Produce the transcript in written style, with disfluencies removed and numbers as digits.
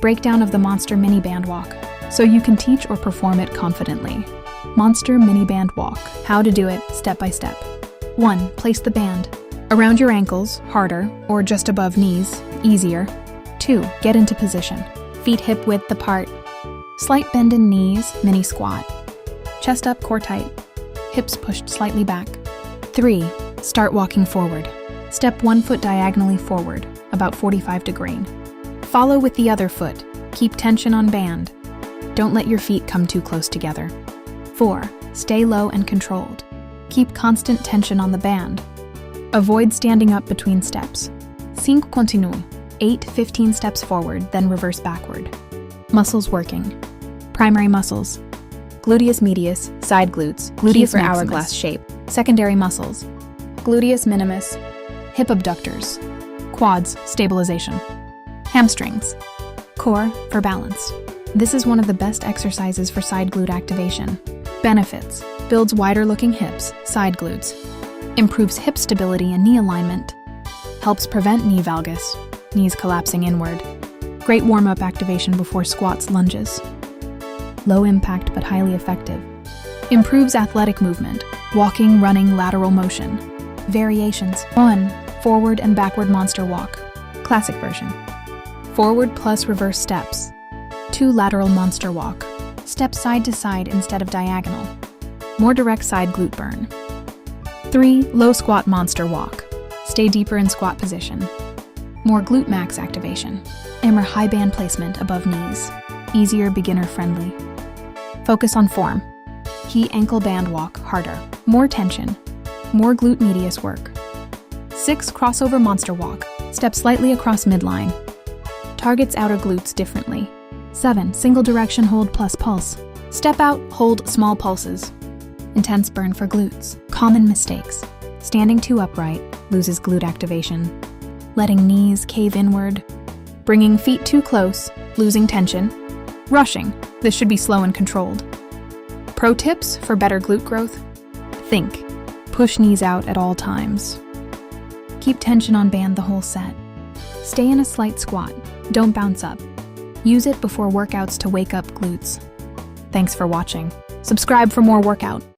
Breakdown of the Monster Mini Band Walk, so you can teach or perform it confidently. Monster Mini Band Walk. How to do it step by step. 1. Place the band around your ankles, harder, or just above knees, easier. 2. Get into position. Feet hip width apart. Slight bend in knees, mini squat. Chest up, core tight. Hips pushed slightly back. 3. Start walking forward. Step one foot diagonally forward, about 45 degrees. Follow with the other foot. Keep tension on band. Don't let your feet come too close together. 4. Stay low and controlled. Keep constant tension on the band. Avoid standing up between steps. 5 continue. 8, 15 steps forward, then reverse backward. Muscles working. Primary muscles. Gluteus medius, side glutes, gluteus maximus, hourglass shape. Secondary muscles. Gluteus minimus, hip abductors. Quads, stabilization. Hamstrings. Core, for balance. This is one of the best exercises for side glute activation. Benefits. Builds wider-looking hips, side glutes. Improves hip stability and knee alignment. Helps prevent knee valgus, knees collapsing inward. Great warm-up activation before squats, lunges. Low impact but highly effective. Improves athletic movement, walking, running, lateral motion. Variations. 1. Forward and backward monster walk. Classic version. Forward plus reverse steps. 2. Lateral monster walk. Step side to side instead of diagonal. More direct side glute burn. 3. Low squat monster walk. Stay deeper in squat position. More glute max activation. Hammer high band placement above knees. Easier, beginner friendly. Focus on form. Key ankle band walk, harder. More tension. More glute medius work. 6. Crossover monster walk. Step slightly across midline. Targets outer glutes differently. 7. Single direction hold plus pulse. Step out, hold small pulses. Intense burn for glutes. Common mistakes. Standing too upright, loses glute activation. Letting knees cave inward. Bringing feet too close, losing tension. Rushing. This should be slow and controlled. Pro tips for better glute growth? Think. Push knees out at all times. Keep tension on band the whole set. Stay in a slight squat. Don't bounce up. Use it before workouts to wake up glutes. Thanks for watching. Subscribe for more workout.